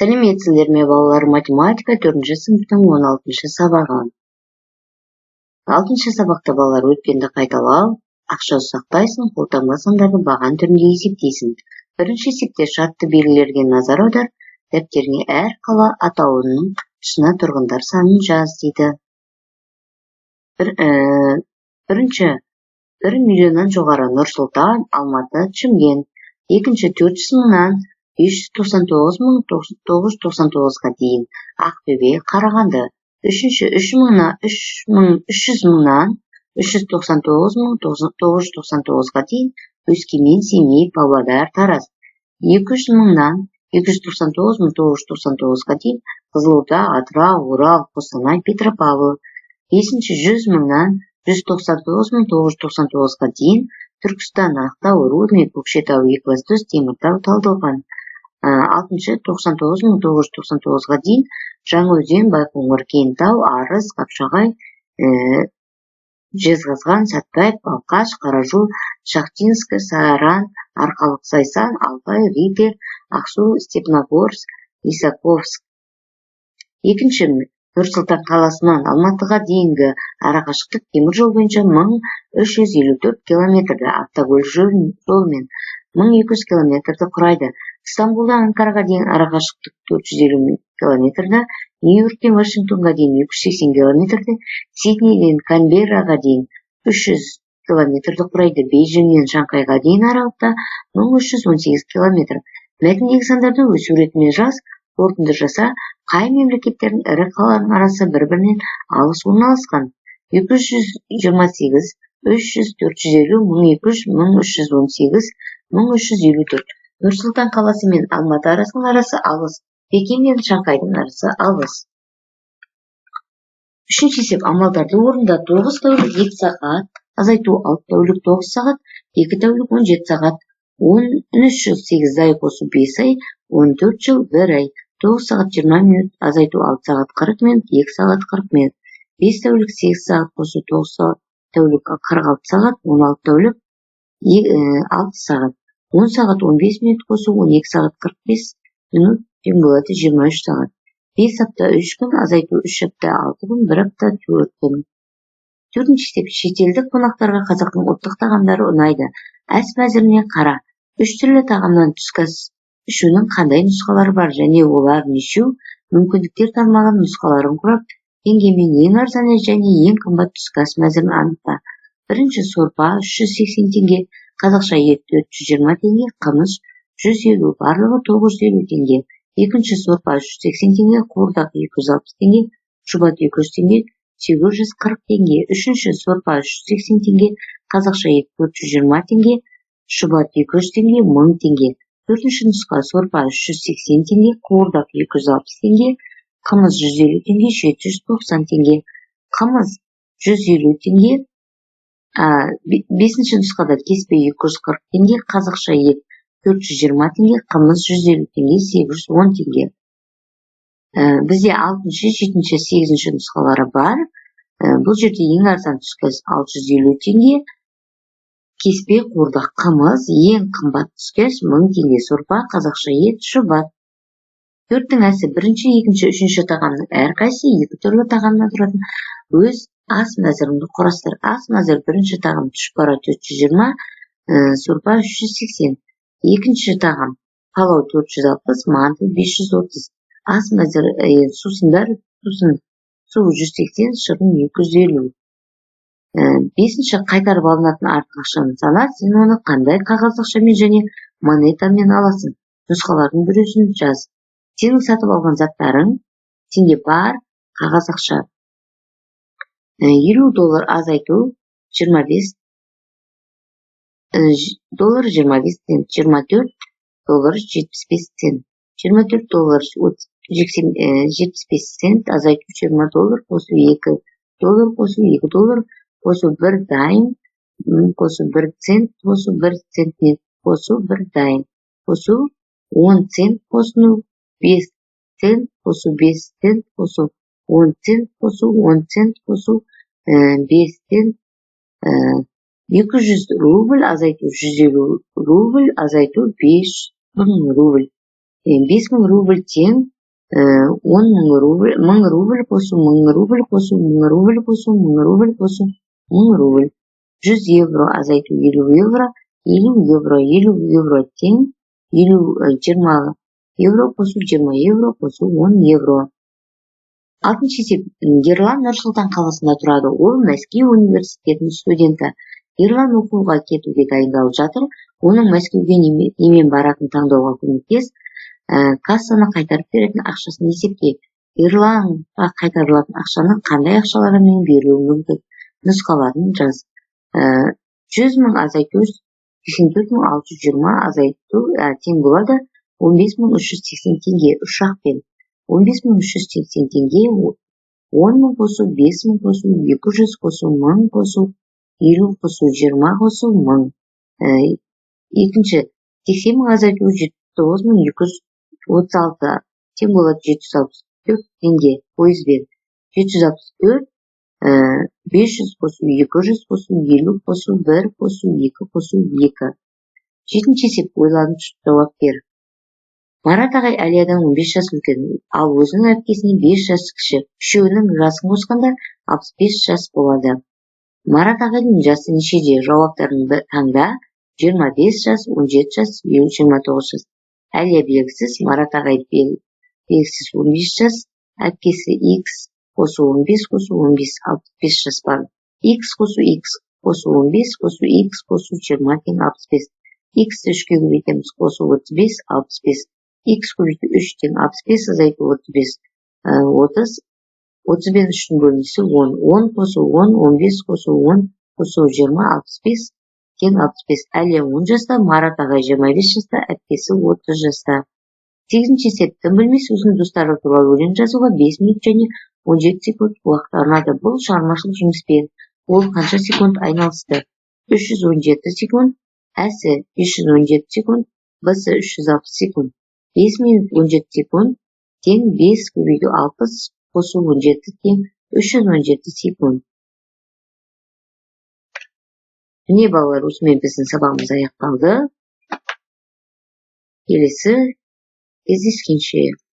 Сәлеметсіздер ме балалар, математика 4-ші сыныптың 16-шы сабағы. 6-шы сабақта балалар өткенді қайталау, ақша сақтайсың, қолтаңба сандарды баған түрінде есептейсің. Бірінші есепте шартты белгілерге назар аудар, дәптеріңе әр қала атауының тұсына тұрғындар санын жаз дейді. Бірінші 1 миллионнан жоғары Нұр-Сұлтан, Алматы, Шымкент. Екінші 400 мыңнан 599.999-ға дейін Ақтөбе, Қарағанды. Үшінші 300 мыңнан 399.999-ға дейін Өскемен, Семей, Павлодар, Тараз. 200 мыңнан 299.999-ға дейін Қызылорда, Атырау, Орал, Қостанай, Петропавл. Бесінші 100 мыңнан 199.999-ға дейін Түркістан, Ақтау, Рудный, Көкшетау, Екібастұз, Теміртау, Талдықорған. 6-шы 99.999-ға дейін Жаңаөзен, Байқоңыр, Кентау, Арыс, Қапшағай, Жезқазған, Сәтпаев, Балқаш, Қаражол, Шахтинск, Саран, Арқалық, Зайсан, Алтай, Риддер, Ақсу, Степногорск, Лисаковск. Екінші Нұр-Сұлтан қаласынан Алматыға дейінгі арақашықтық темір жол бойынша 1354 километрді, автокөлік жолымен 1200 километрді құрайды. Стамбулдан Анкараға дейін арақашықтық 450 километрді, Нью-Йорктен Вашингтонға дейін 280 километрді, Сиднейден Канберраға дейін 300 километрді құрайды. Бейжіңнен Шанхайға дейін аралықта 1318 километр. Мәтіндегі сандарды өсу ретімен жаз, қорытынды жаса, қай мемлекеттердің ірі қалаларының арасы бір-бірінен алыс орналасқан? 228, 300, 450, 1200, 1318, 1354. Нұр-Сұлтан қаласы мен Алматы арасының арасы алыс, Пекин мен Шанхайдың арасы алыс. Үшінші есеп амалдарды орында 9 тәулік 2 сағат, азайту 6 тәулік 9 сағат, 2 тәулік 17 сағат, 13 жыл 8 ай қосу 5 ай, 14 жыл 1 ай, 9 сағат 20 минут, азайту 6 сағат 40 минут, 2 сағат 40 минут, 5 тәулік 8 сағат қосу 9 тәулік 46 сағат, 16 тәулік 6 сағат, 10 сағат 15 минут қосу 12 сағат 45 минут, тең болады 23 сағат. 5 апта 3 күн, азайту 3 апта 6 күн, 1 апта 4 күн. Төртінші есеп шетелдік қонақтарға қазақтың ұлттық тағамдары ұнайды. Ас мәзіріне қара. 3 түрлі тағамнан түскі ас ішуінің қандай нұсқалары бар және олар нешеу? Мүмкіндіктер тармағының нұсқаларын құрап, теңгемен ең арзан және ең қымбат түскі ас мәзірін анықта. Бірінші сорпа 380 теңге, қазақша ет 420 теңге, қымыз 150, барлығы 950 теңге. Екінші сорпа 380 теңге, қуырдақ 260 теңге, шұбат 200 теңге, 840 теңге. Үшінші сорпа 380 теңге, қазақша ет 420 теңге, шұбат 200 теңге, 1000 теңге. Төртінші нұсқа сорпа 380 теңге, қуырдақ 260 теңге, қымыз 150 теңге, 790 теңге. Қымыз 150 теңге. Бесінші нұсқада кеспе 240 теңге, қазақша ет 420 теңге, қымыз 150 теңге, 810 теңге. Бізде 6-шы, 7-шы, 8-шы нұсқалары бар. Бұл жерде ең арзан түскі ас 650 теңге, кеспе, қуырдақ, қымыз, ең қымбат түскі ас 1000 теңге, сорпа, қазақша ет, шұбат. Төрттің асы бірінші, екінші, үшінші тағамның әрқайсысы 2 түрлі тағамнан тұратын өз ас мәзіріңді құрастыр. Ас мәзір бірінші тағам тұшпара 420, сорпа 380. Екінші тағам палау 460, манты 530. Ас мәзір сусындар, су 180, шығын 250. Бесінші қайтарып алынатын артық ақшаны сана, сен оны қандай қағаз ақшамен және монетамен аласың? Нұсқалардың біреусін жаз. Сенің сатып алған заттарың теңге бар, қағаз ақша. $50 азайту 25 доллар 25 цент, $24 75 цент, $24 75 цент, азайту $20, қосу $2, қосу $2, қосу 1 дайым, қосу 1 цент, қосу 1 центнет, қосу 1 дайым, қосу 10 цент, қосу 5 цент, қосу 5 цент, қосу 10 цент, қосу 10 цент, қосу 5 цент, 200 рубль, азайту 150 рубль, азайту 5000 рубль. 5000 рубль тең 10.000 рубль, 1000 рубль қосу 1000 рубль қосу 1000 рубль қосу 1000 рубль қосу 1000 рубль. 100 евро азайту 50 евро, 50 евро, 50 евро тең 20 евро қосу 20 евро қосу 10 евро. Алтыншы есеп. Ерлан Нұрсұлтан қаласында тұрады. Ол Мәскеу университетінің студенті. Ерлан оқуға кетуге дайындалып жатыр. Оның Мәскеуге немен баратын таңдауға көмектес. Кассаны қайтарып беретін ақшасын есепке. Ерланға қайтарылатын ақшаны қандай ақшалармен беруі мүмкін? Нұсқаларын жаз. 100.000 азайту 84.620 азайту тең болады 15.380 теңге ұшақпен. 15.380 теңге 10.000 қосу 5.000 қосу 200 қосу 1000 қосу 50 қосу 20 қосу 1000. Екінші 80.000 азайту 79.236 тең болады 764 теңге пойызбен. 764 500 қосу 200 қосу 50 қосу 1 қосу 2 қосу 2. Жетінші есеп. Ойланып жауап бер. Марат ағай Әлиядан 15 жас үлкен, ал өзінің әпкесінен 5 жас кіші. Үшеуінің жасын қосқанда 65 жас болады. Марат ағайдың жасы нешеде? Жауаптарын таңда. 25 жас, 17 жас, 29 жас. Әлия белгісіз, Марат ағай белгісіз 15 жас, әпкесі X қосу 15 қосу 15 65 жас бар. X қосу X қосу 15 қосу X қосу 20 тең 65. X-ті 3-ке көбейтеміз, қосу 35 65. X көбейту 3 тең 65 азайту 35. 30 30 бен 3-дің бөлінісі 10. 10 қосу 10, 15 қосу 10 қосу 20 65 тең 65. Әлия 10 жаста, Марат ағай 25 жаста, әпкесі 30 жаста. 8-ші есеп. Тым білмес өзінің достары туралы өлең жазуға 5 минут және 17 секунд уақыт арнады. Бұл шығармашылық жұмыспен ол қанша секунд айналысты? 317 секунд, Әсі 517 секунд, Бысы 360 секунд. 5 минут 17 секунд тең 5 көбейту 60 қосу 17 тең 317 секунд. Міне балалар, осымен біздің сабағымыз аяқталды. Келесі кездескенше.